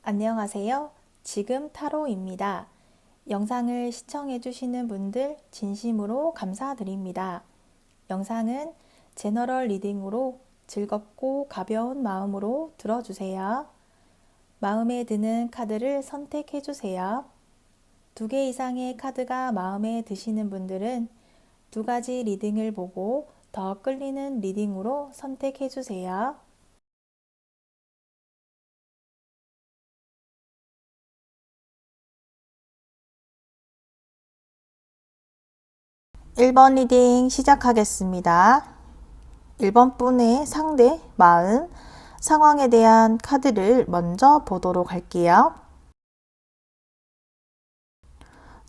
안녕하세요. 지금 타로입니다. 영상을 시청해주시는 분들 진심으로 감사드립니다. 영상은 제너럴 리딩으로 즐겁고 가벼운 마음으로 들어주세요. 마음에 드는 카드를 선택해주세요. 2개 이상의 카드가 마음에 드시는 분들은 2가지 리딩을 보고 더 끌리는 리딩으로 선택해주세요. 1번 리딩 시작하겠습니다. 1번 분의 상대, 마음, 상황에 대한 카드를 먼저 보도록 할게요.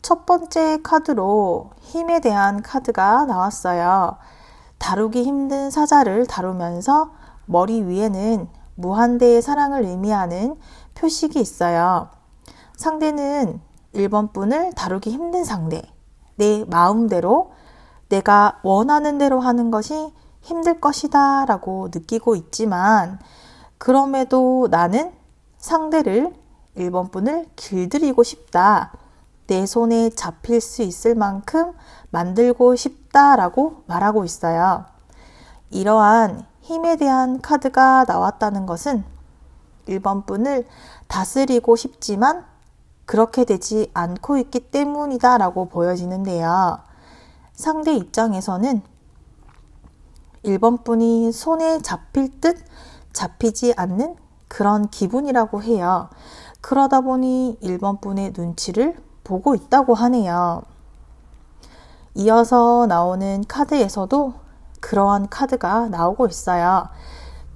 첫 번째 카드로 힘에 대한 카드가 나왔어요. 다루기 힘든 사자를 다루면서 머리 위에는 무한대의 사랑을 의미하는 표식이 있어요. 상대는 1번 분을 다루기 힘든 상대, 내 마음대로 내가 원하는 대로 하는 것이 힘들 것이다 라고 느끼고 있지만, 그럼에도 나는 상대를 1번 분을 길들이고 싶다, 내 손에 잡힐 수 있을 만큼 만들고 싶다 라고 말하고 있어요. 이러한 힘에 대한 카드가 나왔다는 것은 1번 분을 다스리고 싶지만 그렇게 되지 않고 있기 때문이다 라고 보여지는데요. 상대 입장에서는 1번 분이 손에 잡힐 듯 잡히지 않는 그런 기분이라고 해요. 그러다 보니 1번 분의 눈치를 보고 있다고 하네요. 이어서 나오는 카드에서도 그러한 카드가 나오고 있어요.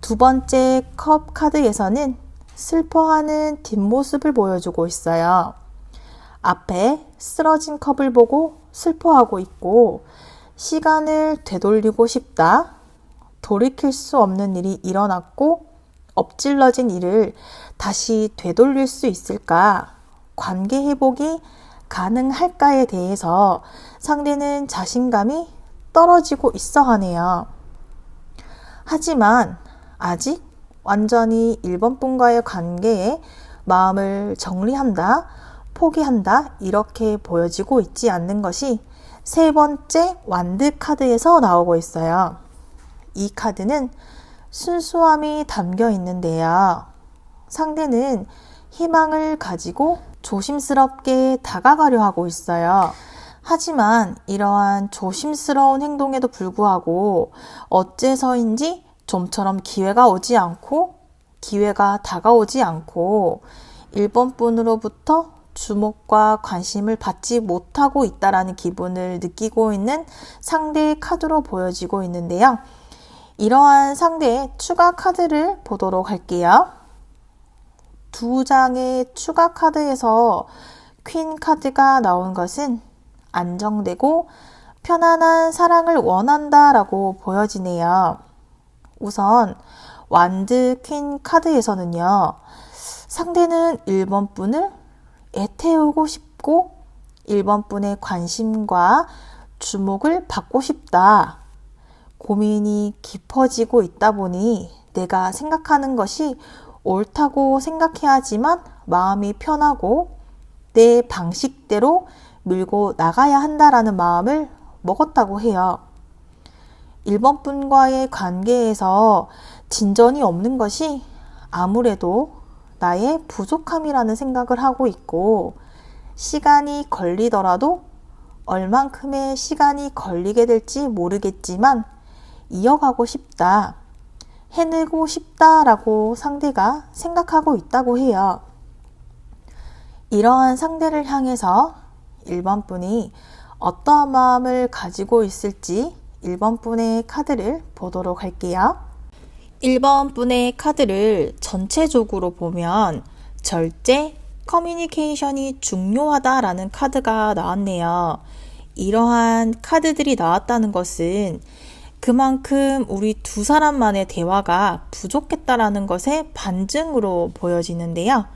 2번째 컵 카드에서는 슬퍼하는 뒷모습을 보여주고 있어요. 앞에 쓰러진 컵을 보고 슬퍼하고 있고, 시간을 되돌리고 싶다, 돌이킬 수 없는 일이 일어났고 엎질러진 일을 다시 되돌릴 수 있을까, 관계 회복이 가능할까에 대해서 상대는 자신감이 떨어지고 있어 하네요. 하지만 아직 완전히 1번 분과의 관계에 마음을 정리한다, 포기한다 이렇게 보여지고 있지 않는 것이 3번째 완드 카드에서 나오고 있어요. 이 카드는 순수함이 담겨 있는데요. 상대는 희망을 가지고 조심스럽게 다가가려 하고 있어요. 하지만 이러한 조심스러운 행동에도 불구하고 어째서인지 좀처럼 기회가 오지 않고, 기회가 다가오지 않고 1번 분으로부터 주목과 관심을 받지 못하고 있다라는 기분을 느끼고 있는 상대의 카드로 보여지고 있는데요. 이러한 상대의 추가 카드를 보도록 할게요. 2장의 추가 카드에서 퀸 카드가 나온 것은 안정되고 편안한 사랑을 원한다 라고 보여지네요. 우선 완드 퀸 카드에서는요, 상대는 1번 분을 애태우고 싶고 1번 분의 관심과 주목을 받고 싶다, 고민이 깊어지고 있다 보니 내가 생각하는 것이 옳다고 생각해야 하지만 마음이 편하고 내 방식대로 밀고 나가야 한다라는 마음을 먹었다고 해요. 1번 분과의 관계에서 진전이 없는 것이 아무래도 나의 부족함이라는 생각을 하고 있고, 시간이 걸리더라도 얼만큼의 시간이 걸리게 될지 모르겠지만 이어가고 싶다, 해내고 싶다라고 상대가 생각하고 있다고 해요. 이러한 상대를 향해서 1번 분이 어떠한 마음을 가지고 있을지 1번 분의 카드를 보도록 할게요. 1번 분의 카드를 전체적으로 보면 절제, 커뮤니케이션이 중요하다라는 카드가 나왔네요. 이러한 카드들이 나왔다는 것은 그만큼 우리 2사람만의 대화가 부족했다라는 것의 반증으로 보여지는데요.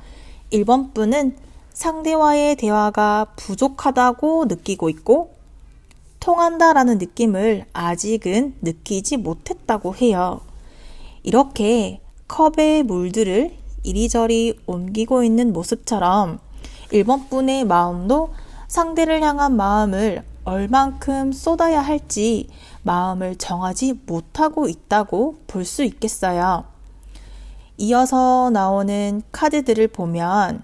1번 분은 상대와의 대화가 부족하다고 느끼고 있고 통한다라는 느낌을 아직은 느끼지 못했다고 해요. 이렇게 컵의 물들을 이리저리 옮기고 있는 모습처럼 1번 분의 마음도 상대를 향한 마음을 얼만큼 쏟아야 할지 마음을 정하지 못하고 있다고 볼 수 있겠어요. 이어서 나오는 카드들을 보면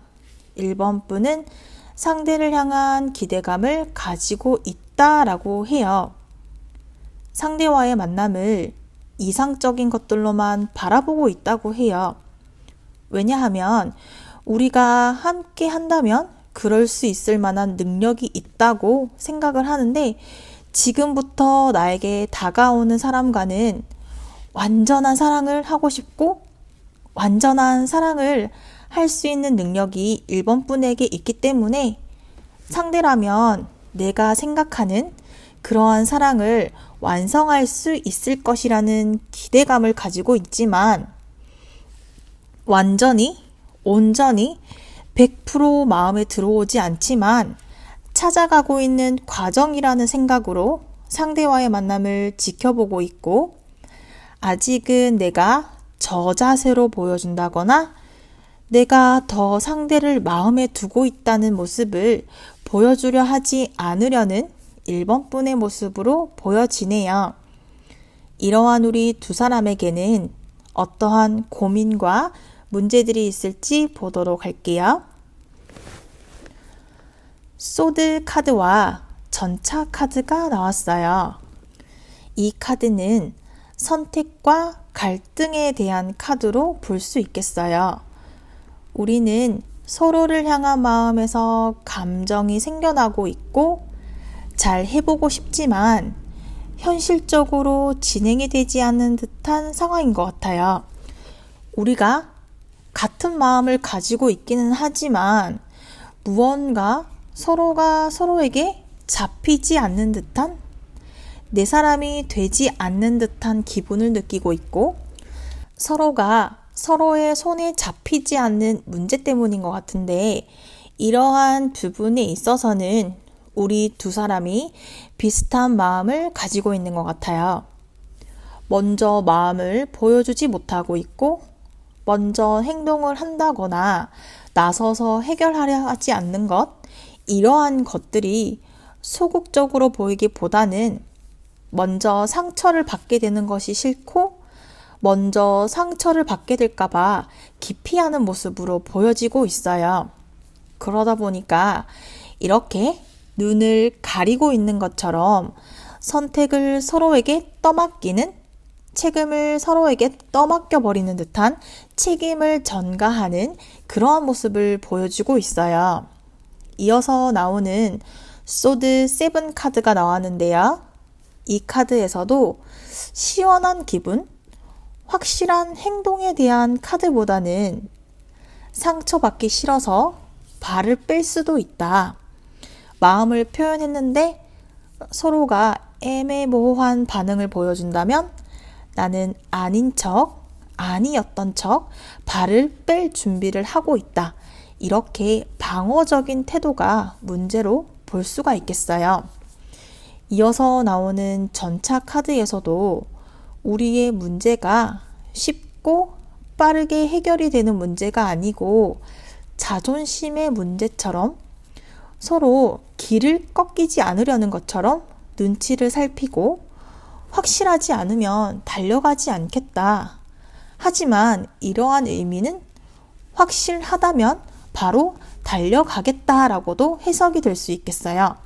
1번 분은 상대를 향한 기대감을 가지고 있다라고 해요. 상대와의 만남을 이상적인 것들로만 바라보고 있다고 해요. 왜냐하면 우리가 함께 한다면 그럴 수 있을 만한 능력이 있다고 생각을 하는데 지금부터 나에게 다가오는 사람과는 완전한 사랑을 하고 싶고 완전한 사랑을 할 수 있는 능력이 1번 분에게 있기 때문에 상대라면 내가 생각하는 그러한 사랑을 완성할 수 있을 것이라는 기대감을 가지고 있지만 완전히, 온전히 100% 마음에 들어오지 않지만 찾아가고 있는 과정이라는 생각으로 상대와의 만남을 지켜보고 있고 아직은 내가 저 자세로 보여준다거나 내가 더 상대를 마음에 두고 있다는 모습을 보여주려 하지 않으려는 1번 분의 모습으로 보여지네요. 이러한 우리 두 사람에게는 어떠한 고민과 문제들이 있을지 보도록 할게요. 소드 카드와 전차 카드가 나왔어요. 이 카드는 선택과 갈등에 대한 카드로 볼 수 있겠어요. 우리는 서로를 향한 마음에서 감정이 생겨나고 있고 잘 해보고 싶지만 현실적으로 진행이 되지 않는 듯한 상황인 것 같아요. 우리가 같은 마음을 가지고 있기는 하지만 무언가 서로가 서로에게 잡히지 않는 듯한 내 사람이 되지 않는 듯한 기분을 느끼고 있고 서로가 서로의 손에 잡히지 않는 문제 때문인 것 같은데 이러한 부분에 있어서는 우리 두 사람이 비슷한 마음을 가지고 있는 것 같아요. 먼저 마음을 보여주지 못하고 있고 먼저 행동을 한다거나 나서서 해결하려 하지 않는 것 이러한 것들이 소극적으로 보이기보다는 먼저 상처를 받게 되는 것이 싫고 먼저 상처를 받게 될까봐 기피하는 모습으로 보여지고 있어요. 그러다 보니까 이렇게 눈을 가리고 있는 것처럼 선택을 서로에게 떠맡기는 책임을 서로에게 떠맡겨 버리는 듯한 책임을 전가하는 그러한 모습을 보여주고 있어요. 이어서 나오는 소드 7 카드가 나왔는데요. 이 카드에서도 시원한 기분, 확실한 행동에 대한 카드보다는 상처받기 싫어서 발을 뺄 수도 있다. 마음을 표현했는데 서로가 애매모호한 반응을 보여준다면 나는 아닌 척, 아니었던 척 발을 뺄 준비를 하고 있다. 이렇게 방어적인 태도가 문제로 볼 수가 있겠어요. 이어서 나오는 전차 카드에서도 우리의 문제가 쉽고 빠르게 해결이 되는 문제가 아니고 자존심의 문제처럼 서로 길을 꺾이지 않으려는 것처럼 눈치를 살피고 확실하지 않으면 달려가지 않겠다. 하지만 이러한 의미는 확실하다면 바로 달려가겠다라고도 해석이 될 수 있겠어요.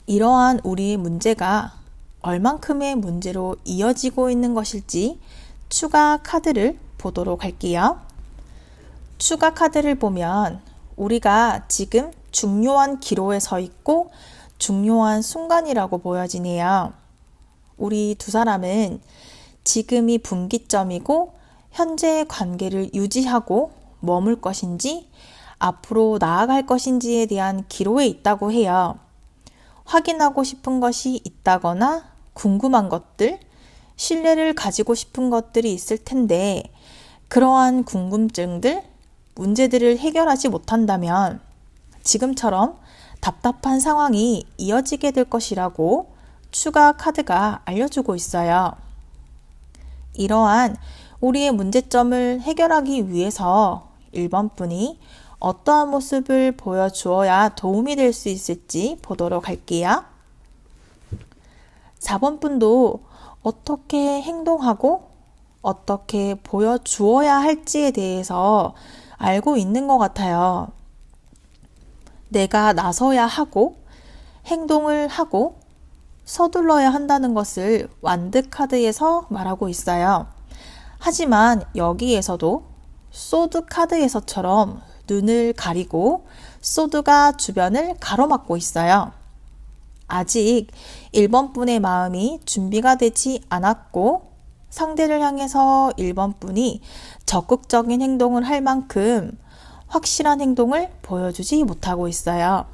이러한 우리의 문제가 얼만큼의 문제로 이어지고 있는 것일지 추가 카드를 보도록 할게요. 추가 카드를 보면 우리가 지금 중요한 기로에 서 있고 중요한 순간이라고 보여지네요. 우리 두 사람은 지금이 분기점이고 현재의 관계를 유지하고 머물 것인지 앞으로 나아갈 것인지에 대한 기로에 있다고 해요. 확인하고 싶은 것이 있다거나 궁금한 것들, 신뢰를 가지고 싶은 것들이 있을 텐데 그러한 궁금증들, 문제들을 해결하지 못한다면 지금처럼 답답한 상황이 이어지게 될 것이라고 추가 카드가 알려주고 있어요. 이러한 우리의 문제점을 해결하기 위해서 1번 분이 어떠한 모습을 보여주어야 도움이 될 수 있을지 보도록 할게요. 4번 분도 어떻게 행동하고 어떻게 보여주어야 할지에 대해서 알고 있는 것 같아요. 내가 나서야 하고 행동을 하고 서둘러야 한다는 것을 완드 카드에서 말하고 있어요. 하지만 여기에서도 소드 카드에서처럼 눈을 가리고 소드가 주변을 가로막고 있어요. 아직 1번 분의 마음이 준비가 되지 않았고 상대를 향해서 1번 분이 적극적인 행동을 할 만큼 확실한 행동을 보여주지 못하고 있어요.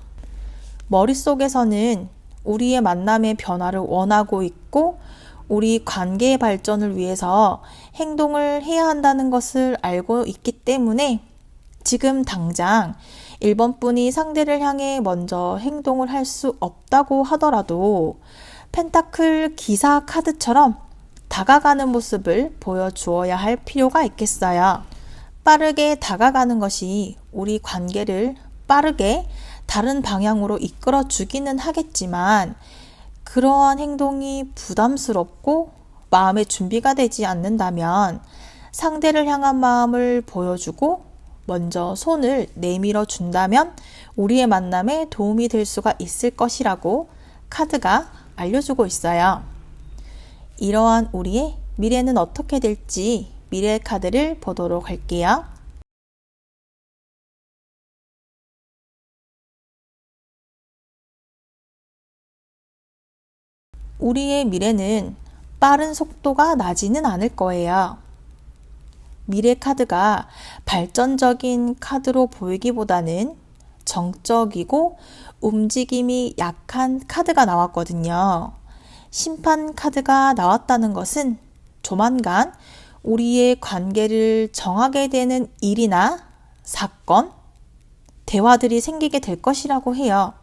머릿속에서는 우리의 만남의 변화를 원하고 있고 우리 관계의 발전을 위해서 행동을 해야 한다는 것을 알고 있기 때문에 지금 당장 1번 분이 상대를 향해 먼저 행동을 할 수 없다고 하더라도 펜타클 기사 카드처럼 다가가는 모습을 보여주어야 할 필요가 있겠어요. 빠르게 다가가는 것이 우리 관계를 빠르게 다른 방향으로 이끌어 주기는 하겠지만 그러한 행동이 부담스럽고 마음의 준비가 되지 않는다면 상대를 향한 마음을 보여주고 먼저 손을 내밀어 준다면 우리의 만남에 도움이 될 수가 있을 것이라고 카드가 알려주고 있어요. 이러한 우리의 미래는 어떻게 될지 미래 카드를 보도록 할게요. 우리의 미래는 빠른 속도가 나지는 않을 거예요. 미래 카드가 발전적인 카드로 보이기보다는 정적이고 움직임이 약한 카드가 나왔거든요. 심판 카드가 나왔다는 것은 조만간 우리의 관계를 정하게 되는 일이나 사건, 대화들이 생기게 될 것이라고 해요.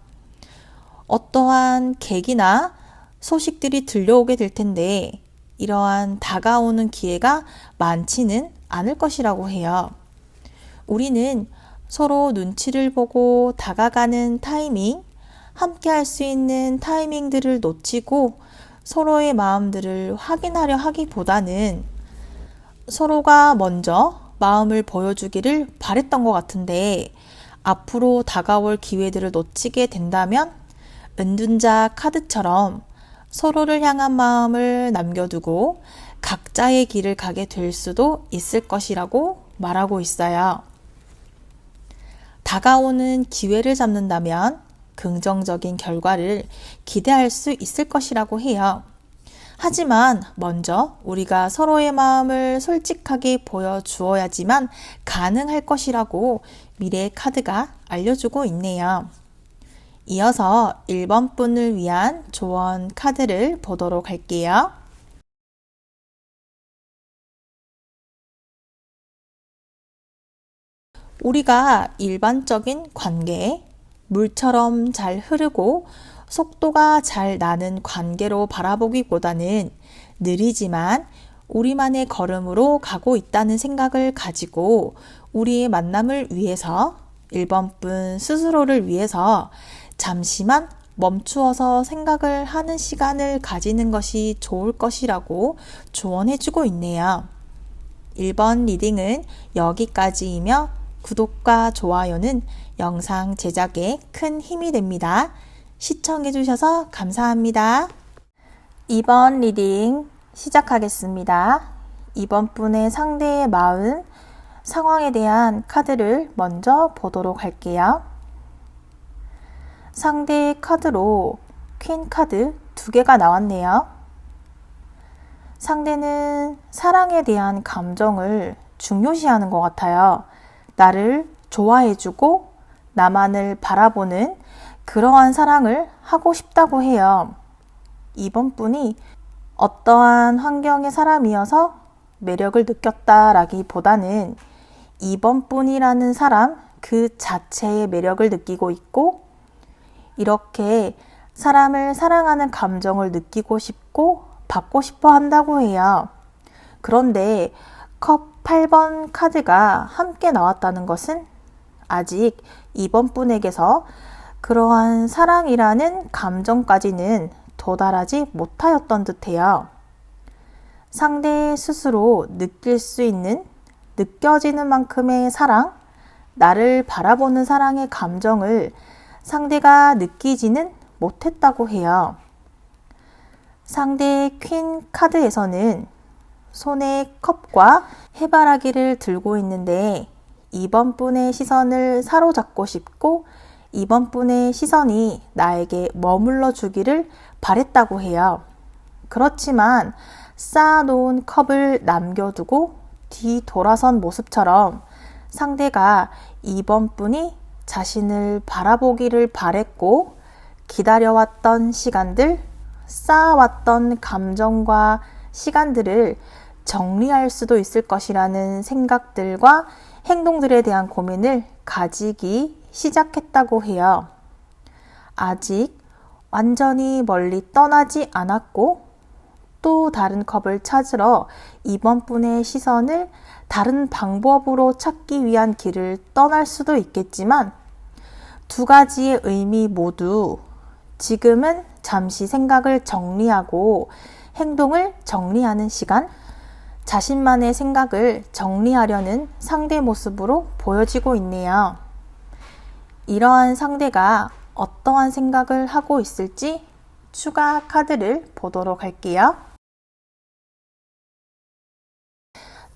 어떠한 계기나 소식들이 들려오게 될 텐데 이러한 다가오는 기회가 많지는 않을 것이라고 해요. 우리는 서로 눈치를 보고 다가가는 타이밍, 함께 할 수 있는 타이밍들을 놓치고 서로의 마음들을 확인하려 하기보다는 서로가 먼저 마음을 보여주기를 바랬던 것 같은데 앞으로 다가올 기회들을 놓치게 된다면 은둔자 카드처럼 서로를 향한 마음을 남겨두고 각자의 길을 가게 될 수도 있을 것이라고 말하고 있어요. 다가오는 기회를 잡는다면 긍정적인 결과를 기대할 수 있을 것이라고 해요. 하지만 먼저 우리가 서로의 마음을 솔직하게 보여주어야지만 가능할 것이라고 미래의 카드가 알려주고 있네요. 이어서 1번 분을 위한 조언 카드를 보도록 할게요. 우리가 일반적인 관계, 물처럼 잘 흐르고 속도가 잘 나는 관계로 바라보기보다는 느리지만 우리만의 걸음으로 가고 있다는 생각을 가지고 우리의 만남을 위해서 1번 분 스스로를 위해서 잠시만 멈추어서 생각을 하는 시간을 가지는 것이 좋을 것이라고 조언해주고 있네요. 1번 리딩은 여기까지이며 구독과 좋아요는 영상 제작에 큰 힘이 됩니다. 시청해주셔서 감사합니다. 2번 리딩 시작하겠습니다. 2번 분의 상대의 마음, 상황에 대한 카드를 먼저 보도록 할게요. 상대의 카드로 퀸 카드 2개가 나왔네요. 상대는 사랑에 대한 감정을 중요시하는 것 같아요. 나를 좋아해주고 나만을 바라보는 그러한 사랑을 하고 싶다고 해요. 이번 분이 어떠한 환경의 사람이어서 매력을 느꼈다라기보다는 이번 분이라는 사람 그 자체의 매력을 느끼고 있고 이렇게 사람을 사랑하는 감정을 느끼고 싶고 받고 싶어 한다고 해요. 그런데 컵 8번 카드가 함께 나왔다는 것은 아직 이번 분에게서 그러한 사랑이라는 감정까지는 도달하지 못하였던 듯해요. 상대 스스로 느낄 수 있는, 느껴지는 만큼의 사랑, 나를 바라보는 사랑의 감정을 상대가 느끼지는 못했다고 해요. 상대의 퀸 카드에서는 손에 컵과 해바라기를 들고 있는데 이번 분의 시선을 사로잡고 싶고 이번 분의 시선이 나에게 머물러 주기를 바랬다고 해요. 그렇지만 쌓아놓은 컵을 남겨두고 뒤돌아선 모습처럼 상대가 이번 분이 자신을 바라보기를 바랬고 기다려왔던 시간들, 쌓아왔던 감정과 시간들을 정리할 수도 있을 것이라는 생각들과 행동들에 대한 고민을 가지기 시작했다고 해요. 아직 완전히 멀리 떠나지 않았고 또 다른 컵을 찾으러 이번 분의 시선을 다른 방법으로 찾기 위한 길을 떠날 수도 있겠지만 두 가지의 의미 모두 지금은 잠시 생각을 정리하고 행동을 정리하는 시간, 자신만의 생각을 정리하려는 상대 모습으로 보여지고 있네요. 이러한 상대가 어떠한 생각을 하고 있을지 추가 카드를 보도록 할게요.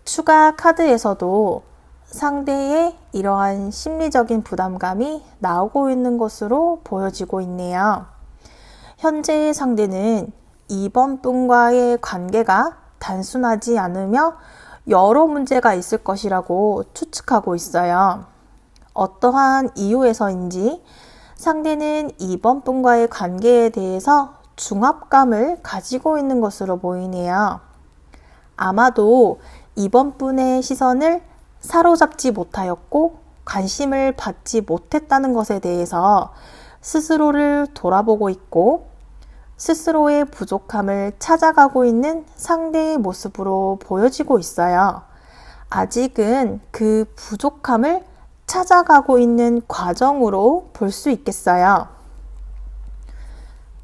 추가 카드에서도 상대의 이러한 심리적인 부담감이 나오고 있는 것으로 보여지고 있네요. 현재의 상대는 이번 분과의 관계가 단순하지 않으며 여러 문제가 있을 것이라고 추측하고 있어요. 어떠한 이유에서인지 상대는 이번 분과의 관계에 대해서 중압감을 가지고 있는 것으로 보이네요. 아마도 이번 분의 시선을 사로잡지 못하였고 관심을 받지 못했다는 것에 대해서 스스로를 돌아보고 있고 스스로의 부족함을 찾아가고 있는 상대의 모습으로 보여지고 있어요. 아직은 그 부족함을 찾아가고 있는 과정으로 볼 수 있겠어요.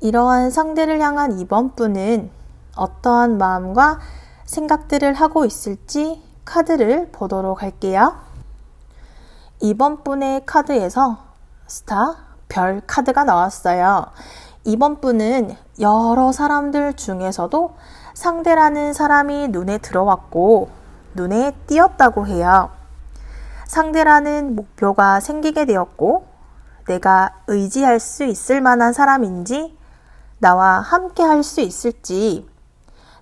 이러한 상대를 향한 이번 분은 어떠한 마음과 생각들을 하고 있을지 카드를 보도록 할게요. 이번 분의 카드에서 스타, 별 카드가 나왔어요. 이번 분은 여러 사람들 중에서도 상대라는 사람이 눈에 들어왔고 눈에 띄었다고 해요. 상대라는 목표가 생기게 되었고 내가 의지할 수 있을 만한 사람인지 나와 함께 할 수 있을지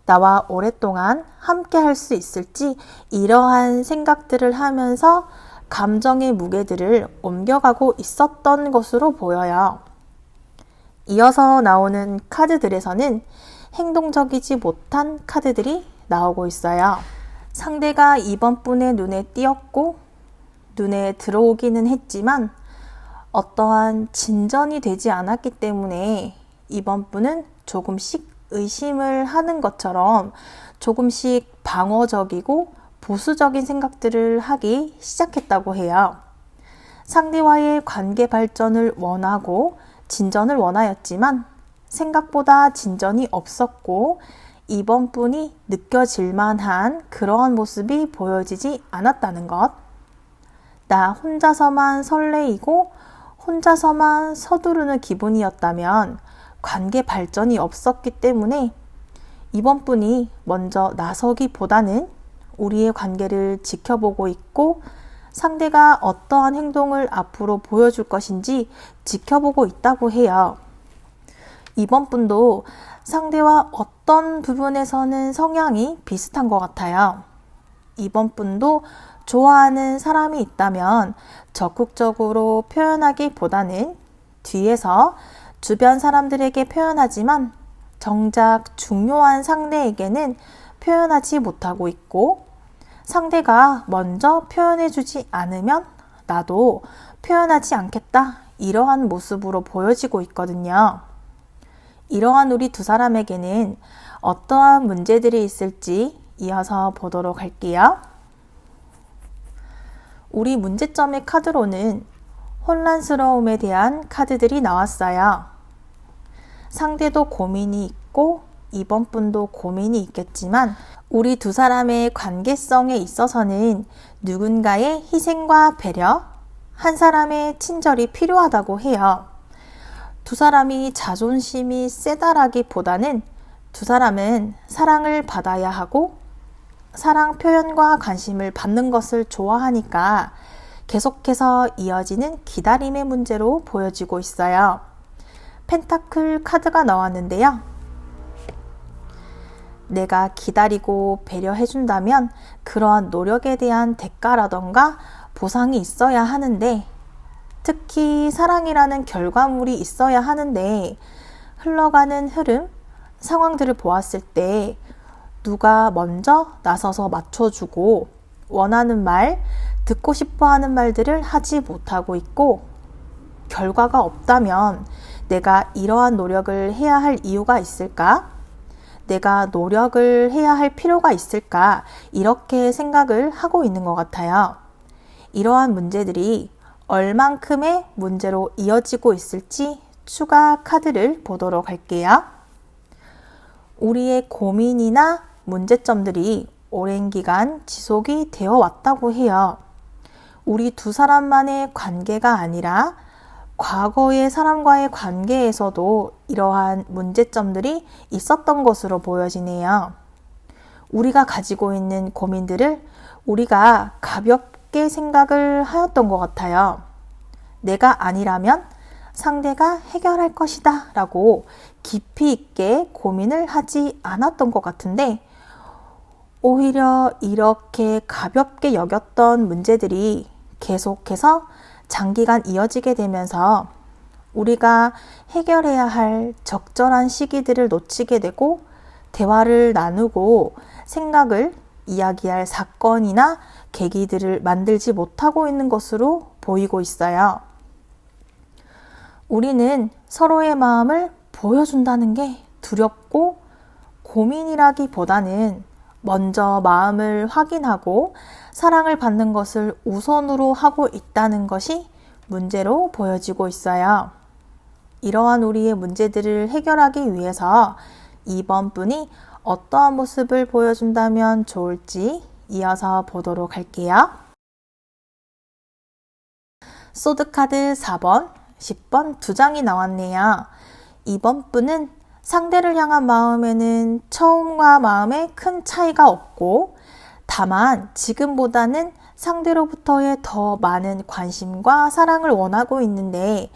나와 오랫동안 함께 할 수 있을지 이러한 생각들을 하면서 감정의 무게들을 옮겨가고 있었던 것으로 보여요. 이어서 나오는 카드들에서는 행동적이지 못한 카드들이 나오고 있어요. 상대가 이번 분의 눈에 띄었고 눈에 들어오기는 했지만 어떠한 진전이 되지 않았기 때문에 이번 분은 조금씩 의심을 하는 것처럼 조금씩 방어적이고 보수적인 생각들을 하기 시작했다고 해요. 상대와의 관계 발전을 원하고 진전을 원하였지만 생각보다 진전이 없었고 이번 분이 느껴질 만한 그러한 모습이 보여지지 않았다는 것. 나 혼자서만 설레이고 혼자서만 서두르는 기분이었다면 관계 발전이 없었기 때문에 이번 분이 먼저 나서기보다는 우리의 관계를 지켜보고 있고 상대가 어떠한 행동을 앞으로 보여줄 것인지 지켜보고 있다고 해요. 이번 분도 상대와 어떤 부분에서는 성향이 비슷한 것 같아요. 이번 분도 좋아하는 사람이 있다면 적극적으로 표현하기보다는 뒤에서 주변 사람들에게 표현하지만 정작 중요한 상대에게는 표현하지 못하고 있고 상대가 먼저 표현해주지 않으면 나도 표현하지 않겠다 이러한 모습으로 보여지고 있거든요. 이러한 우리 두 사람에게는 어떠한 문제들이 있을지 이어서 보도록 할게요. 우리 문제점의 카드로는 혼란스러움에 대한 카드들이 나왔어요. 상대도 고민이 있고 이번 분도 고민이 있겠지만 우리 두 사람의 관계성에 있어서는 누군가의 희생과 배려, 한 사람의 친절이 필요하다고 해요. 두 사람이 자존심이 세다라기보다는 두 사람은 사랑을 받아야 하고 사랑 표현과 관심을 받는 것을 좋아하니까 계속해서 이어지는 기다림의 문제로 보여지고 있어요. 펜타클 카드가 나왔는데요. 내가 기다리고 배려해준다면 그러한 노력에 대한 대가라던가 보상이 있어야 하는데, 특히 사랑이라는 결과물이 있어야 하는데, 흘러가는 흐름, 상황들을 보았을 때 누가 먼저 나서서 맞춰주고 원하는 말, 듣고 싶어 하는 말들을 하지 못하고 있고, 결과가 없다면 내가 이러한 노력을 해야 할 이유가 있을까? 내가 노력을 해야 할 필요가 있을까? 이렇게 생각을 하고 있는 것 같아요. 이러한 문제들이 얼만큼의 문제로 이어지고 있을지 추가 카드를 보도록 할게요. 우리의 고민이나 문제점들이 오랜 기간 지속이 되어 왔다고 해요. 우리 두 사람만의 관계가 아니라 과거의 사람과의 관계에서도 이러한 문제점들이 있었던 것으로 보여지네요. 우리가 가지고 있는 고민들을 우리가 가볍게 생각을 하였던 것 같아요. 내가 아니라면 상대가 해결할 것이다 라고 깊이 있게 고민을 하지 않았던 것 같은데, 오히려 이렇게 가볍게 여겼던 문제들이 계속해서 장기간 이어지게 되면서 우리가 해결해야 할 적절한 시기들을 놓치게 되고 대화를 나누고 생각을 이야기할 사건이나 계기들을 만들지 못하고 있는 것으로 보이고 있어요. 우리는 서로의 마음을 보여준다는 게 두렵고 고민이라기보다는 먼저 마음을 확인하고 사랑을 받는 것을 우선으로 하고 있다는 것이 문제로 보여지고 있어요. 이러한 우리의 문제들을 해결하기 위해서 이번 분이 어떠한 모습을 보여준다면 좋을지 이어서 보도록 할게요. 소드카드 4번, 10번 두 장이 나왔네요. 이번 분은 상대를 향한 마음에는 처음과 마음에 큰 차이가 없고, 다만 지금보다는 상대로부터의 더 많은 관심과 사랑을 원하고 있는데,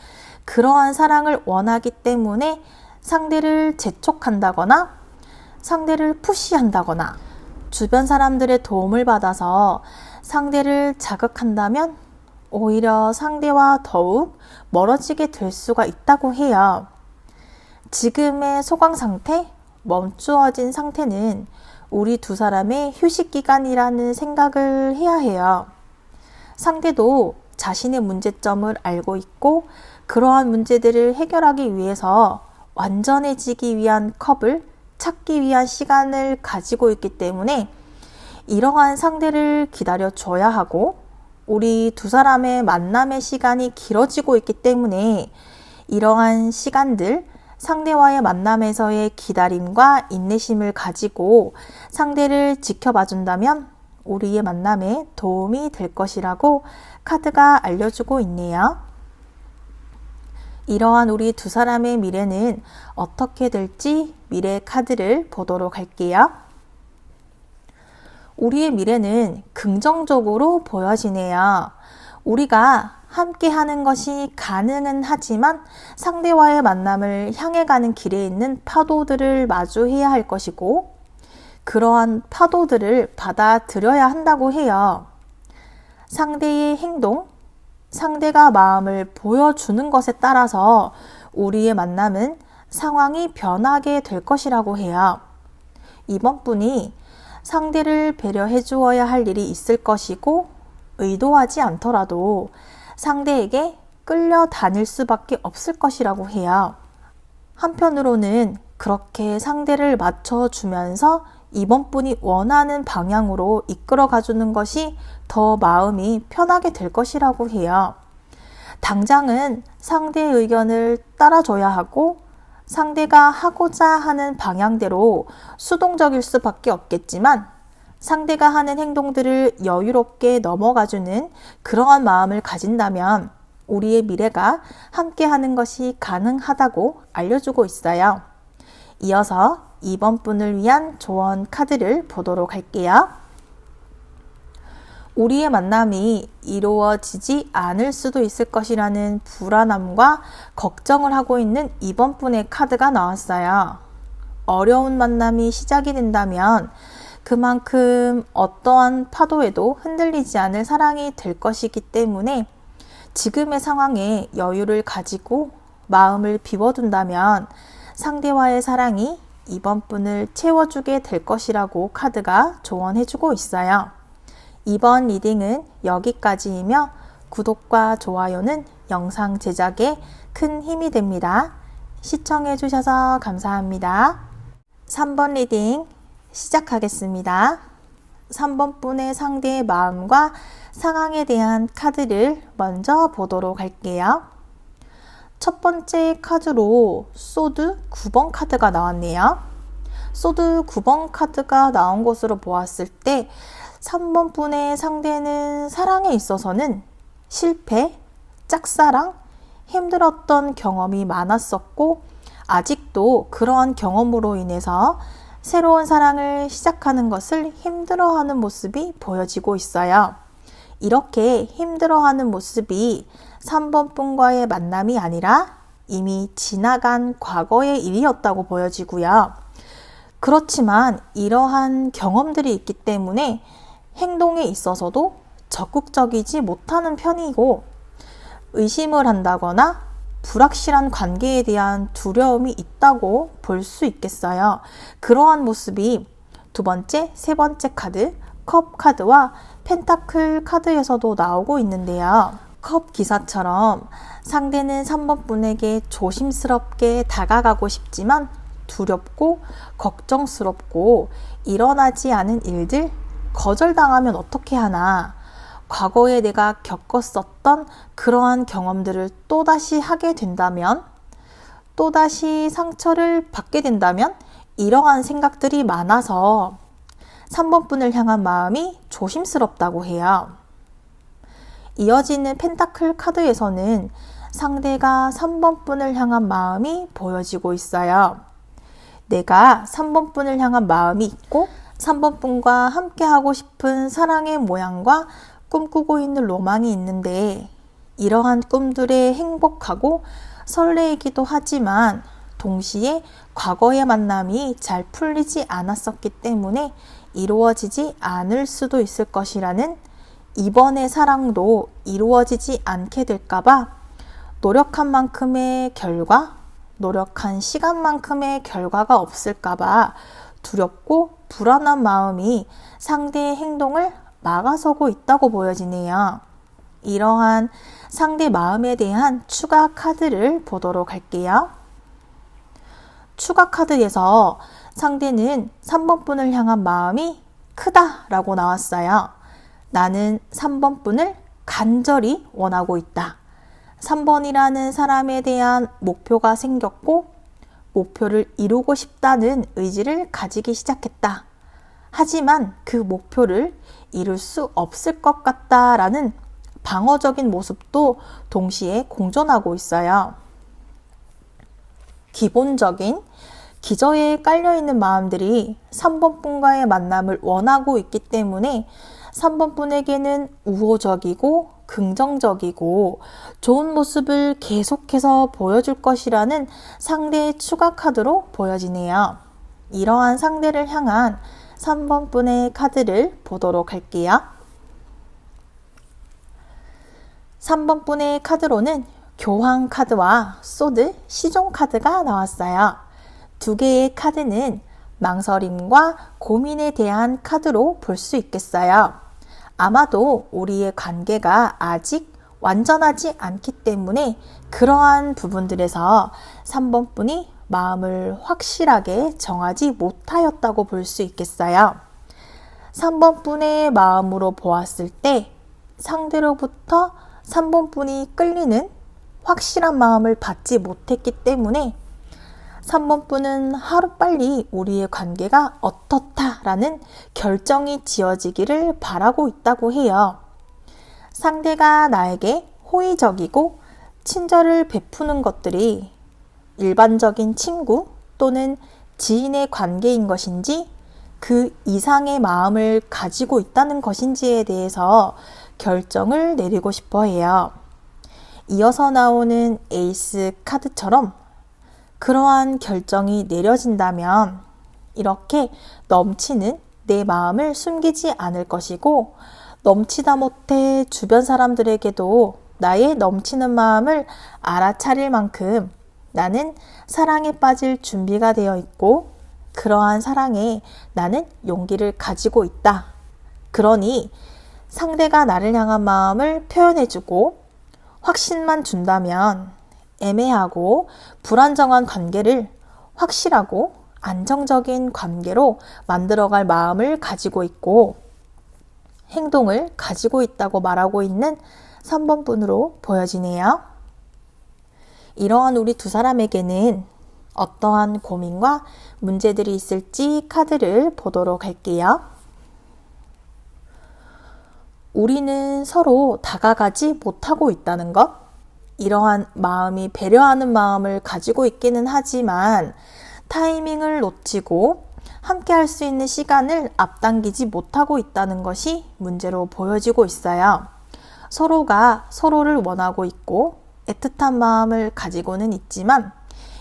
그러한 사랑을 원하기 때문에 상대를 재촉한다거나 상대를 푸시한다거나 주변 사람들의 도움을 받아서 상대를 자극한다면 오히려 상대와 더욱 멀어지게 될 수가 있다고 해요. 지금의 소강 상태, 멈추어진 상태는 우리 두 사람의 휴식 기간이라는 생각을 해야 해요. 상대도 자신의 문제점을 알고 있고 그러한 문제들을 해결하기 위해서 완전해지기 위한 컵을 찾기 위한 시간을 가지고 있기 때문에 이러한 상대를 기다려 줘야 하고, 우리 두 사람의 만남의 시간이 길어지고 있기 때문에 이러한 시간들, 상대와의 만남에서의 기다림과 인내심을 가지고 상대를 지켜봐 준다면 우리의 만남에 도움이 될 것이라고 카드가 알려주고 있네요. 이러한 우리 두 사람의 미래는 어떻게 될지 미래 카드를 보도록 할게요. 우리의 미래는 긍정적으로 보여지네요. 우리가 함께 하는 것이 가능은 하지만 상대와의 만남을 향해 가는 길에 있는 파도들을 마주해야 할 것이고, 그러한 파도들을 받아들여야 한다고 해요. 상대의 행동, 상대가 마음을 보여주는 것에 따라서 우리의 만남은 상황이 변하게 될 것이라고 해요. 이번 분이 상대를 배려해 주어야 할 일이 있을 것이고, 의도하지 않더라도 상대에게 끌려다닐 수밖에 없을 것이라고 해요. 한편으로는 그렇게 상대를 맞춰주면서 이번 분이 원하는 방향으로 이끌어 가주는 것이 더 마음이 편하게 될 것이라고 해요. 당장은 상대의 의견을 따라줘야 하고 상대가 하고자 하는 방향대로 수동적일 수밖에 없겠지만 상대가 하는 행동들을 여유롭게 넘어가주는 그러한 마음을 가진다면 우리의 미래가 함께하는 것이 가능하다고 알려주고 있어요. 이어서 이번 분을 위한 조언 카드를 보도록 할게요. 우리의 만남이 이루어지지 않을 수도 있을 것이라는 불안함과 걱정을 하고 있는 이번 분의 카드가 나왔어요. 어려운 만남이 시작이 된다면 그만큼 어떠한 파도에도 흔들리지 않을 사랑이 될 것이기 때문에 지금의 상황에 여유를 가지고 마음을 비워둔다면 상대와의 사랑이 이번 분을 채워주게 될 것이라고 카드가 조언해주고 있어요. 이번 리딩은 여기까지이며 구독과 좋아요는 영상 제작에 큰 힘이 됩니다. 시청해주셔서 감사합니다. 3번 리딩 시작하겠습니다. 3번 분의 상대의 마음과 상황에 대한 카드를 먼저 보도록 할게요. 첫 번째 카드로 소드 9번 카드가 나왔네요. 소드 9번 카드가 나온 것으로 보았을 때 3번 분의 상대는 사랑에 있어서는 실패, 짝사랑, 힘들었던 경험이 많았었고 아직도 그러한 경험으로 인해서 새로운 사랑을 시작하는 것을 힘들어하는 모습이 보여지고 있어요. 이렇게 힘들어하는 모습이 3번 분과의 만남이 아니라 이미 지나간 과거의 일이었다고 보여지고요. 그렇지만 이러한 경험들이 있기 때문에 행동에 있어서도 적극적이지 못하는 편이고 의심을 한다거나 불확실한 관계에 대한 두려움이 있다고 볼 수 있겠어요. 그러한 모습이 두 번째, 세 번째 카드, 컵 카드와 펜타클 카드에서도 나오고 있는데요. 컵 기사처럼 상대는 3번 분에게 조심스럽게 다가가고 싶지만 두렵고 걱정스럽고 일어나지 않은 일들, 거절당하면 어떻게 하나, 과거에 내가 겪었었던 그러한 경험들을 또다시 하게 된다면, 또다시 상처를 받게 된다면 이러한 생각들이 많아서 3번 분을 향한 마음이 조심스럽다고 해요. 이어지는 펜타클 카드에서는 상대가 3번 분을 향한 마음이 보여지고 있어요. 내가 3번 분을 향한 마음이 있고 3번 분과 함께하고 싶은 사랑의 모양과 꿈꾸고 있는 로망이 있는데 이러한 꿈들에 행복하고 설레이기도 하지만 동시에 과거의 만남이 잘 풀리지 않았었기 때문에 이루어지지 않을 수도 있을 것이라는 이번의 사랑도 이루어지지 않게 될까봐 노력한 만큼의 결과, 노력한 시간만큼의 결과가 없을까봐 두렵고 불안한 마음이 상대의 행동을 막아서고 있다고 보여지네요. 이러한 상대 마음에 대한 추가 카드를 보도록 할게요. 추가 카드에서 상대는 3번 분을 향한 마음이 크다라고 나왔어요. 나는 3번 분을 간절히 원하고 있다. 3번이라는 사람에 대한 목표가 생겼고 목표를 이루고 싶다는 의지를 가지기 시작했다. 하지만 그 목표를 이룰 수 없을 것 같다라는 방어적인 모습도 동시에 공존하고 있어요. 기본적인 기저에 깔려있는 마음들이 3번 분과의 만남을 원하고 있기 때문에 3번 분에게는 우호적이고 긍정적이고 좋은 모습을 계속해서 보여줄 것이라는 상대의 추가 카드로 보여지네요. 이러한 상대를 향한 3번 분의 카드를 보도록 할게요. 3번 분의 카드로는 교황 카드와 소드, 시종 카드가 나왔어요. 두 개의 카드는 망설임과 고민에 대한 카드로 볼 수 있겠어요. 아마도 우리의 관계가 아직 완전하지 않기 때문에 그러한 부분들에서 3번 분이 마음을 확실하게 정하지 못하였다고 볼 수 있겠어요. 3번 분의 마음으로 보았을 때 상대로부터 3번 분이 끌리는 확실한 마음을 받지 못했기 때문에 3번 분은 하루빨리 우리의 관계가 어떻다라는 결정이 지어지기를 바라고 있다고 해요. 상대가 나에게 호의적이고 친절을 베푸는 것들이 일반적인 친구 또는 지인의 관계인 것인지 그 이상의 마음을 가지고 있다는 것인지에 대해서 결정을 내리고 싶어 해요. 이어서 나오는 에이스 카드처럼 그러한 결정이 내려진다면 이렇게 넘치는 내 마음을 숨기지 않을 것이고 넘치다 못해 주변 사람들에게도 나의 넘치는 마음을 알아차릴 만큼 나는 사랑에 빠질 준비가 되어 있고 그러한 사랑에 나는 용기를 가지고 있다. 그러니 상대가 나를 향한 마음을 표현해주고 확신만 준다면 애매하고 불안정한 관계를 확실하고 안정적인 관계로 만들어갈 마음을 가지고 있고 행동을 가지고 있다고 말하고 있는 3번 분으로 보여지네요. 이러한 우리 두 사람에게는 어떠한 고민과 문제들이 있을지 카드를 보도록 할게요. 우리는 서로 다가가지 못하고 있다는 것, 이러한 마음이 배려하는 마음을 가지고 있기는 하지만 타이밍을 놓치고 함께 할 수 있는 시간을 앞당기지 못하고 있다는 것이 문제로 보여지고 있어요. 서로가 서로를 원하고 있고 애틋한 마음을 가지고는 있지만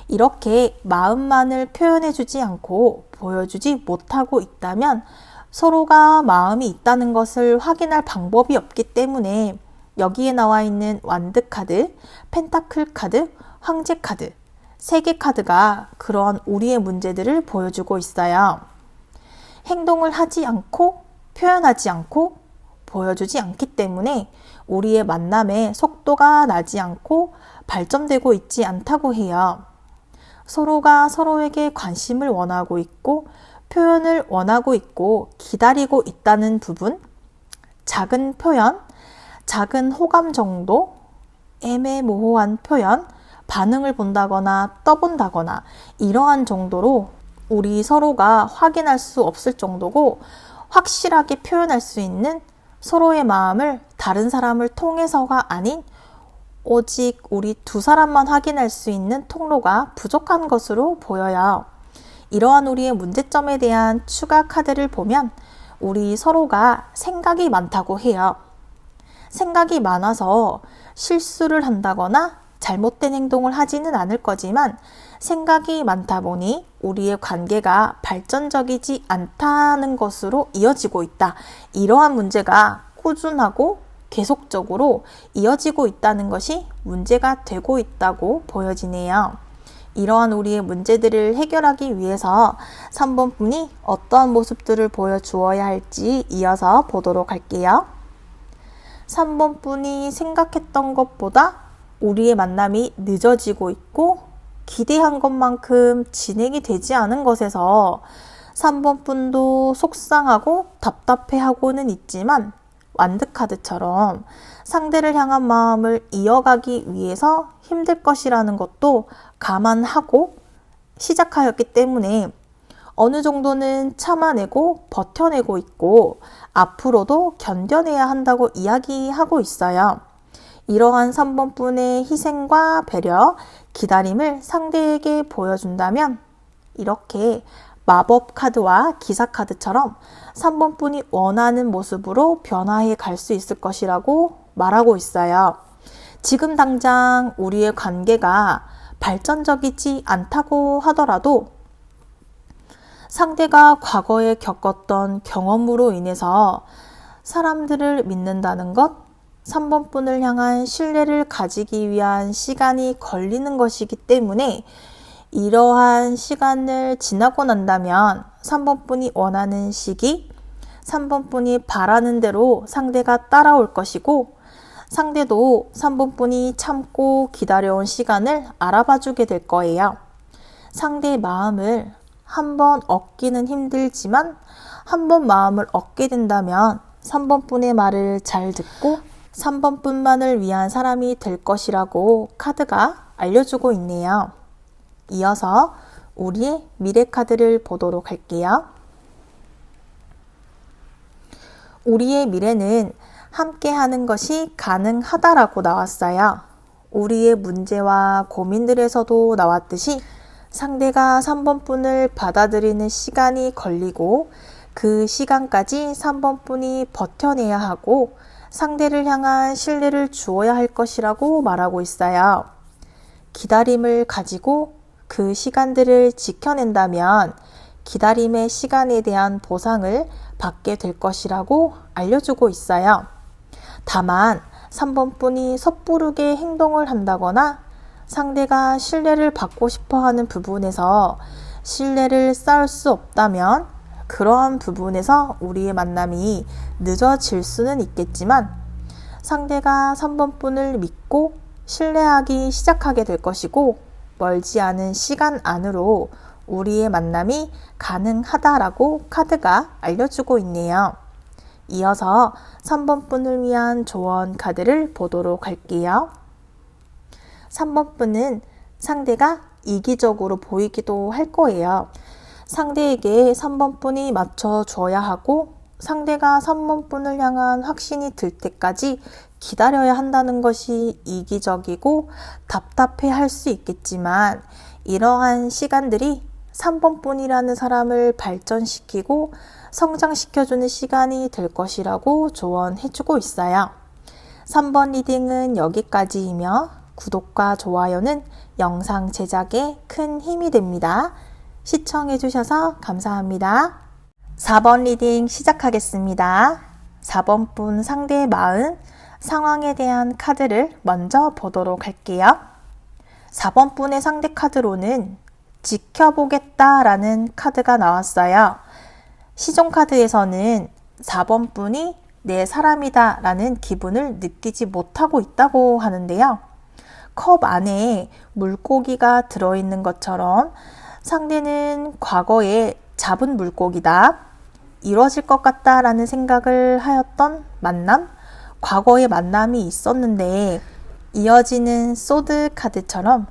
이렇게 마음만을 표현해주지 않고 보여주지 못하고 있다면 서로가 마음이 있다는 것을 확인할 방법이 없기 때문에 여기에 나와 있는 완드 카드, 펜타클 카드, 황제 카드, 3개 카드가 그러한 우리의 문제들을 보여주고 있어요. 행동을 하지 않고 표현하지 않고 보여주지 않기 때문에 우리의 만남의 속도가 나지 않고 발전되고 있지 않다고 해요. 서로가 서로에게 관심을 원하고 있고 표현을 원하고 있고 기다리고 있다는 부분, 작은 표현, 작은 호감 정도, 애매모호한 표현, 반응을 본다거나 떠본다거나 이러한 정도로 우리 서로가 확인할 수 없을 정도고 확실하게 표현할 수 있는 서로의 마음을 다른 사람을 통해서가 아닌 오직 우리 두 사람만 확인할 수 있는 통로가 부족한 것으로 보여요. 이러한 우리의 문제점에 대한 추가 카드를 보면 우리 서로가 생각이 많다고 해요. 생각이 많아서 실수를 한다거나 잘못된 행동을 하지는 않을 거지만 생각이 많다 보니 우리의 관계가 발전적이지 않다는 것으로 이어지고 있다. 이러한 문제가 꾸준하고 계속적으로 이어지고 있다는 것이 문제가 되고 있다고 보여지네요. 이러한 우리의 문제들을 해결하기 위해서 3번 분이 어떠한 모습들을 보여주어야 할지 이어서 보도록 할게요. 3번 분이 생각했던 것보다 우리의 만남이 늦어지고 있고 기대한 것만큼 진행이 되지 않은 것에서 3번 분도 속상하고 답답해하고는 있지만 완드카드처럼 상대를 향한 마음을 이어가기 위해서 힘들 것이라는 것도 감안하고 시작하였기 때문에 어느 정도는 참아내고 버텨내고 있고 앞으로도 견뎌내야 한다고 이야기하고 있어요. 이러한 3번 분의 희생과 배려, 기다림을 상대에게 보여준다면 이렇게 마법 카드와 기사 카드처럼 3번 분이 원하는 모습으로 변화해 갈 수 있을 것이라고 말하고 있어요. 지금 당장 우리의 관계가 발전적이지 않다고 하더라도 상대가 과거에 겪었던 경험으로 인해서 사람들을 믿는다는 것, 3번 분을 향한 신뢰를 가지기 위한 시간이 걸리는 것이기 때문에 이러한 시간을 지나고 난다면 3번 분이 원하는 시기, 3번 분이 바라는 대로 상대가 따라올 것이고 상대도 3번 분이 참고 기다려온 시간을 알아봐 주게 될 거예요. 상대의 마음을 한 번 얻기는 힘들지만 한 번 마음을 얻게 된다면 3번 분의 말을 잘 듣고 3번 분만을 위한 사람이 될 것이라고 카드가 알려주고 있네요. 이어서 우리의 미래 카드를 보도록 할게요. 우리의 미래는 함께 하는 것이 가능하다라고 나왔어요. 우리의 문제와 고민들에서도 나왔듯이 상대가 3번 분을 받아들이는 시간이 걸리고 그 시간까지 3번 분이 버텨내야 하고 상대를 향한 신뢰를 주어야 할 것이라고 말하고 있어요. 기다림을 가지고 그 시간들을 지켜낸다면 기다림의 시간에 대한 보상을 받게 될 것이라고 알려주고 있어요. 다만 3번 분이 섣부르게 행동을 한다거나 상대가 신뢰를 받고 싶어 하는 부분에서 신뢰를 쌓을 수 없다면 그러한 부분에서 우리의 만남이 늦어질 수는 있겠지만 상대가 3번 분을 믿고 신뢰하기 시작하게 될 것이고 멀지 않은 시간 안으로 우리의 만남이 가능하다라고 카드가 알려주고 있네요. 이어서 3번 분을 위한 조언 카드를 보도록 할게요. 3번 분은 상대가 이기적으로 보이기도 할 거예요. 상대에게 3번 분이 맞춰줘야 하고 상대가 3번 분을 향한 확신이 들 때까지 기다려야 한다는 것이 이기적이고 답답해 할 수 있겠지만 이러한 시간들이 3번 분이라는 사람을 발전시키고 성장시켜주는 시간이 될 것이라고 조언해주고 있어요. 3번 리딩은 여기까지이며 구독과 좋아요는 영상 제작에 큰 힘이 됩니다. 시청해주셔서 감사합니다. 4번 리딩 시작하겠습니다. 4번 분 상대의 마음, 상황에 대한 카드를 먼저 보도록 할게요. 4번 분의 상대 카드로는 지켜보겠다라는 카드가 나왔어요. 시종 카드에서는 4번 분이 내 사람이다 라는 기분을 느끼지 못하고 있다고 하는데요. 컵 안에 물고기가 들어있는 것처럼 상대는 과거에 잡은 물고기다, 이루어질 것 같다 라는 생각을 하였던 만남, 과거의 만남이 있었는데 이어지는 소드 카드처럼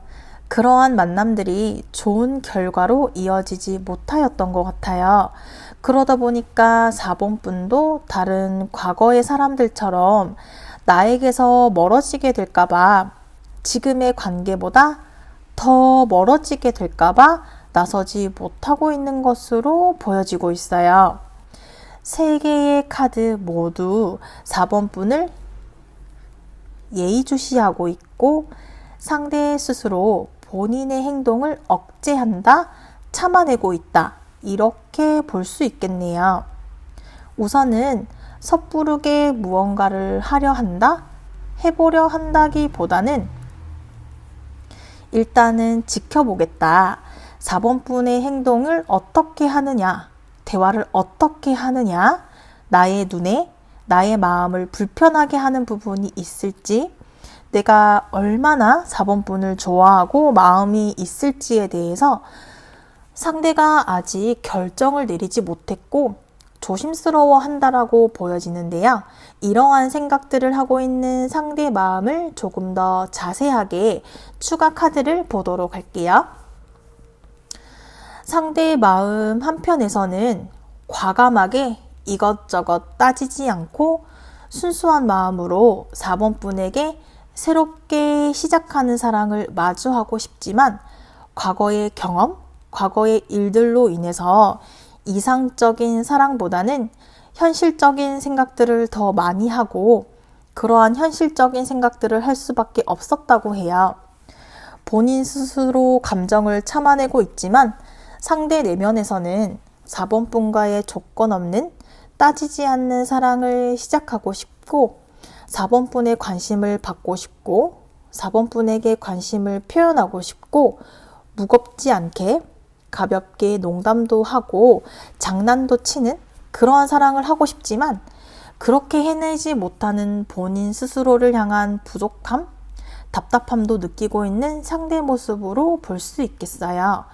그러한 만남들이 좋은 결과로 이어지지 못하였던 것 같아요. 그러다 보니까 4번 분도 다른 과거의 사람들처럼 나에게서 멀어지게 될까봐, 지금의 관계보다 더 멀어지게 될까봐 나서지 못하고 있는 것으로 보여지고 있어요. 세 개의 카드 모두 4번 분을 예의주시하고 있고 상대 스스로 본인의 행동을 억제한다, 참아내고 있다, 이렇게 볼 수 있겠네요. 우선은 섣부르게 무언가를 하려 한다, 해보려 한다기보다는 일단은 지켜보겠다. 4번 분의 행동을 어떻게 하느냐, 대화를 어떻게 하느냐, 나의 눈에 나의 마음을 불편하게 하는 부분이 있을지, 내가 얼마나 4번 분을 좋아하고 마음이 있을지에 대해서 상대가 아직 결정을 내리지 못했고 조심스러워 한다라고 보여지는데요. 이러한 생각들을 하고 있는 상대의 마음을 조금 더 자세하게 추가 카드를 보도록 할게요. 상대의 마음 한편에서는 과감하게 이것저것 따지지 않고 순수한 마음으로 4번 분에게 새롭게 시작하는 사랑을 마주하고 싶지만 과거의 경험, 과거의 일들로 인해서 이상적인 사랑보다는 현실적인 생각들을 더 많이 하고 그러한 현실적인 생각들을 할 수밖에 없었다고 해요. 본인 스스로 감정을 참아내고 있지만 상대 내면에서는 4번 분과의 조건 없는 따지지 않는 사랑을 시작하고 싶고 4번 분의 관심을 받고 싶고 4번 분에게 관심을 표현하고 싶고 무겁지 않게 가볍게 농담도 하고 장난도 치는 그러한 사랑을 하고 싶지만 그렇게 해내지 못하는 본인 스스로를 향한 부족함, 답답함도 느끼고 있는 상대 모습으로 볼 수 있겠어요.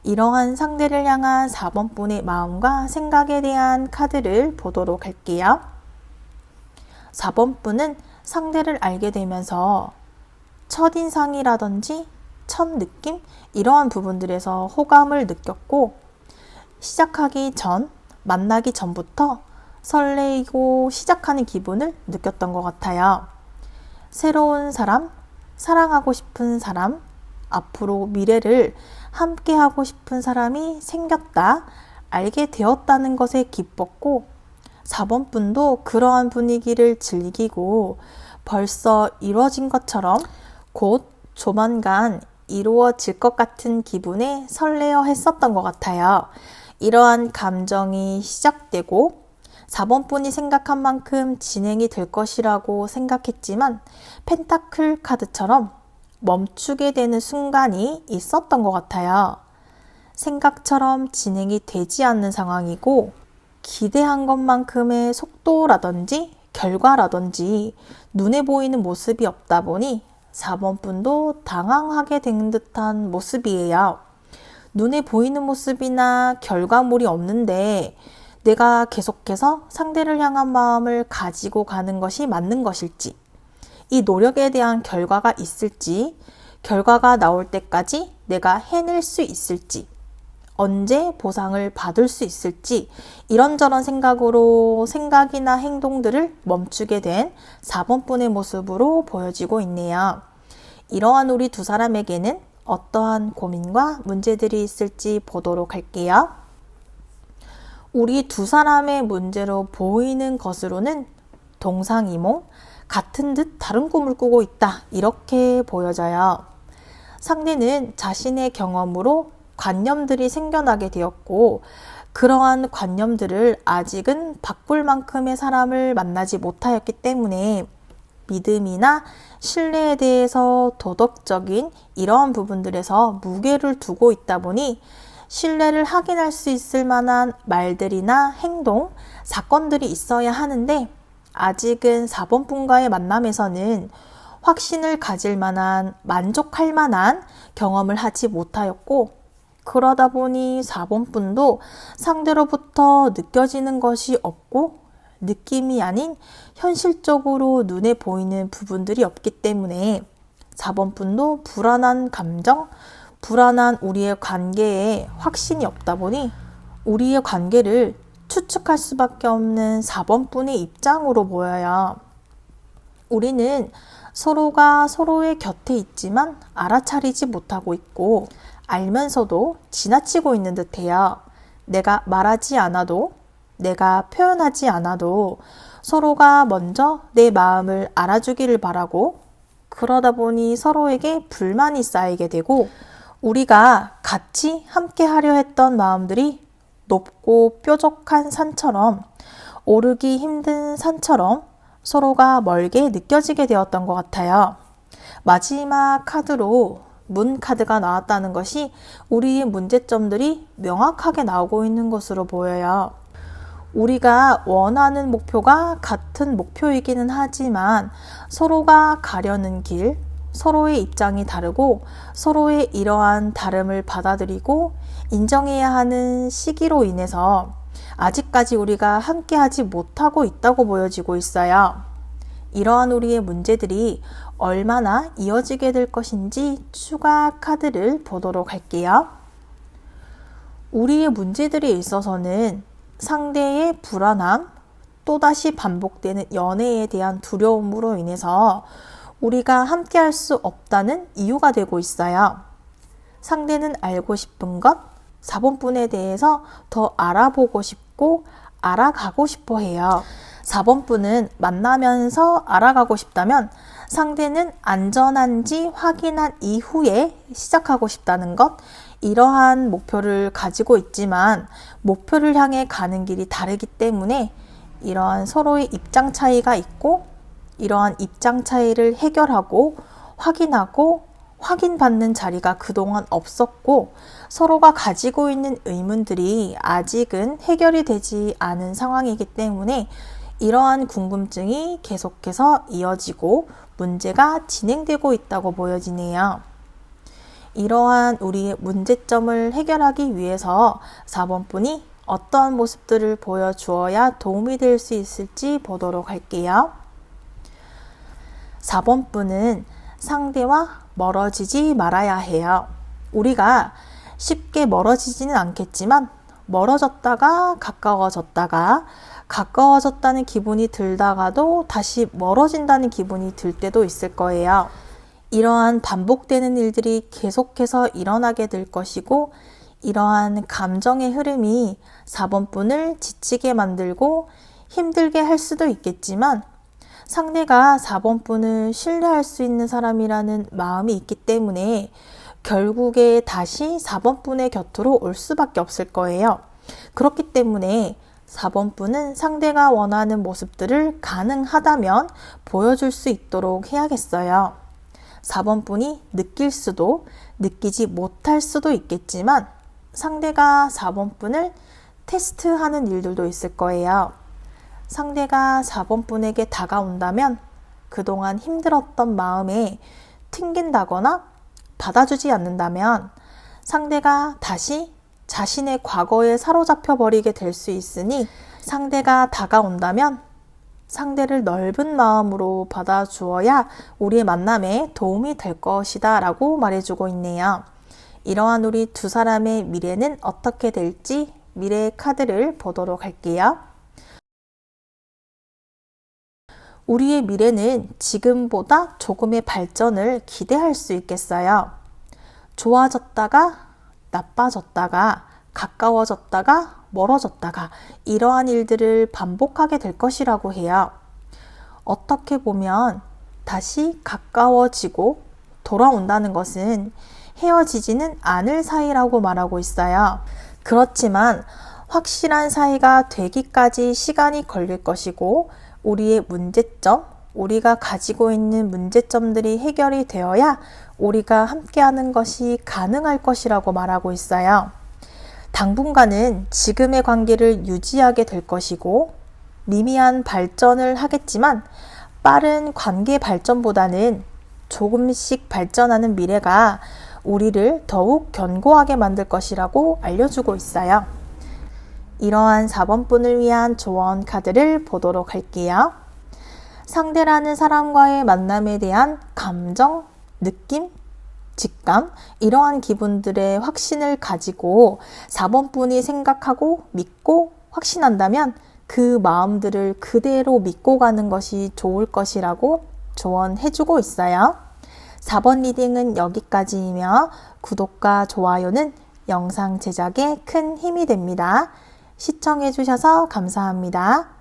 이러한 상대를 향한 4번 분의 마음과 생각에 대한 카드를 보도록 할게요. 4번 분은 상대를 알게 되면서 첫인상이라든지 첫 느낌 이러한 부분들에서 호감을 느꼈고 시작하기 전, 만나기 전부터 설레이고 시작하는 기분을 느꼈던 것 같아요. 새로운 사람, 사랑하고 싶은 사람, 앞으로 미래를 함께하고 싶은 사람이 생겼다, 알게 되었다는 것에 기뻤고 4번 분도 그러한 분위기를 즐기고 벌써 이루어진 것처럼 곧 조만간 이루어질 것 같은 기분에 설레어 했었던 것 같아요. 이러한 감정이 시작되고 4번 분이 생각한 만큼 진행이 될 것이라고 생각했지만 펜타클 카드처럼 멈추게 되는 순간이 있었던 것 같아요. 생각처럼 진행이 되지 않는 상황이고 기대한 것만큼의 속도라든지 결과라든지 눈에 보이는 모습이 없다 보니 4번 분도 당황하게 된 듯한 모습이에요. 눈에 보이는 모습이나 결과물이 없는데 내가 계속해서 상대를 향한 마음을 가지고 가는 것이 맞는 것일지, 이 노력에 대한 결과가 있을지, 결과가 나올 때까지 내가 해낼 수 있을지, 언제 보상을 받을 수 있을지 이런저런 생각으로 생각이나 행동들을 멈추게 된 4번 분의 모습으로 보여지고 있네요. 이러한 우리 두 사람에게는 어떠한 고민과 문제들이 있을지 보도록 할게요. 우리 두 사람의 문제로 보이는 것으로는 동상이몽, 같은 듯 다른 꿈을 꾸고 있다 이렇게 보여져요. 상대는 자신의 경험으로 관념들이 생겨나게 되었고 그러한 관념들을 아직은 바꿀 만큼의 사람을 만나지 못하였기 때문에 믿음이나 신뢰에 대해서 도덕적인 이러한 부분들에서 무게를 두고 있다 보니 신뢰를 확인할 수 있을 만한 말들이나 행동, 사건들이 있어야 하는데 아직은 4번 분과의 만남에서는 확신을 가질 만한, 만족할 만한 경험을 하지 못하였고 그러다 보니 4번 분도 상대로부터 느껴지는 것이 없고 느낌이 아닌 현실적으로 눈에 보이는 부분들이 없기 때문에 4번 분도 불안한 감정, 불안한 우리의 관계에 확신이 없다 보니 우리의 관계를 추측할 수밖에 없는 4번 분의 입장으로 보여요. 우리는 서로가 서로의 곁에 있지만 알아차리지 못하고 있고 알면서도 지나치고 있는 듯해요. 내가 말하지 않아도, 내가 표현하지 않아도 서로가 먼저 내 마음을 알아주기를 바라고 그러다 보니 서로에게 불만이 쌓이게 되고 우리가 같이 함께 하려 했던 마음들이 높고 뾰족한 산처럼 오르기 힘든 산처럼 서로가 멀게 느껴지게 되었던 것 같아요. 마지막 카드로 문 카드가 나왔다는 것이 우리의 문제점들이 명확하게 나오고 있는 것으로 보여요. 우리가 원하는 목표가 같은 목표이기는 하지만 서로가 가려는 길, 서로의 입장이 다르고 서로의 이러한 다름을 받아들이고 인정해야 하는 시기로 인해서 아직까지 우리가 함께하지 못하고 있다고 보여지고 있어요. 이러한 우리의 문제들이 얼마나 이어지게 될 것인지 추가 카드를 보도록 할게요. 우리의 문제들에 있어서는 상대의 불안함, 또다시 반복되는 연애에 대한 두려움으로 인해서 우리가 함께할 수 없다는 이유가 되고 있어요. 상대는 알고 싶은 것, 4번 분에 대해서 더 알아보고 싶고 알아가고 싶어 해요. 4번 분은 만나면서 알아가고 싶다면 상대는 안전한지 확인한 이후에 시작하고 싶다는 것, 이러한 목표를 가지고 있지만 목표를 향해 가는 길이 다르기 때문에 이러한 서로의 입장 차이가 있고 이러한 입장 차이를 해결하고 확인하고 확인받는 자리가 그동안 없었고 서로가 가지고 있는 의문들이 아직은 해결이 되지 않은 상황이기 때문에 이러한 궁금증이 계속해서 이어지고 문제가 진행되고 있다고 보여지네요. 이러한 우리의 문제점을 해결하기 위해서 4번분이 어떠한 모습들을 보여주어야 도움이 될 수 있을지 보도록 할게요. 4번분은 상대와 멀어지지 말아야 해요. 우리가 쉽게 멀어지지는 않겠지만 멀어졌다가 가까워졌다는 기분이 들다가도 다시 멀어진다는 기분이 들 때도 있을 거예요. 이러한 반복되는 일들이 계속해서 일어나게 될 것이고 이러한 감정의 흐름이 4번분을 지치게 만들고 힘들게 할 수도 있겠지만 상대가 4번분을 신뢰할 수 있는 사람이라는 마음이 있기 때문에 결국에 다시 4번분의 곁으로 올 수밖에 없을 거예요. 그렇기 때문에 4번분은 상대가 원하는 모습들을 가능하다면 보여줄 수 있도록 해야겠어요. 4번분이 느낄 수도 느끼지 못할 수도 있겠지만 상대가 4번분을 테스트하는 일들도 있을 거예요. 상대가 4번분에게 다가온다면 그동안 힘들었던 마음에 튕긴다거나 받아주지 않는다면 상대가 다시 자신의 과거에 사로잡혀 버리게 될 수 있으니 상대가 다가온다면 상대를 넓은 마음으로 받아주어야 우리의 만남에 도움이 될 것이다 라고 말해주고 있네요. 이러한 우리 두 사람의 미래는 어떻게 될지 미래의 카드를 보도록 할게요. 우리의 미래는 지금보다 조금의 발전을 기대할 수 있겠어요. 좋아졌다가 나빠졌다가 가까워졌다가 멀어졌다가 이러한 일들을 반복하게 될 것이라고 해요. 어떻게 보면 다시 가까워지고 돌아온다는 것은 헤어지지는 않을 사이라고 말하고 있어요. 그렇지만 확실한 사이가 되기까지 시간이 걸릴 것이고 우리의 문제점, 우리가 가지고 있는 문제점들이 해결이 되어야 우리가 함께하는 것이 가능할 것이라고 말하고 있어요. 당분간은 지금의 관계를 유지하게 될 것이고 미미한 발전을 하겠지만 빠른 관계 발전보다는 조금씩 발전하는 미래가 우리를 더욱 견고하게 만들 것이라고 알려주고 있어요. 이러한 4번분을 위한 조언 카드를 보도록 할게요. 상대라는 사람과의 만남에 대한 감정, 느낌, 직감, 이러한 기분들의 확신을 가지고 4번분이 생각하고 믿고 확신한다면 그 마음들을 그대로 믿고 가는 것이 좋을 것이라고 조언해주고 있어요. 4번 리딩은 여기까지이며 구독과 좋아요는 영상 제작에 큰 힘이 됩니다. 시청해주셔서 감사합니다.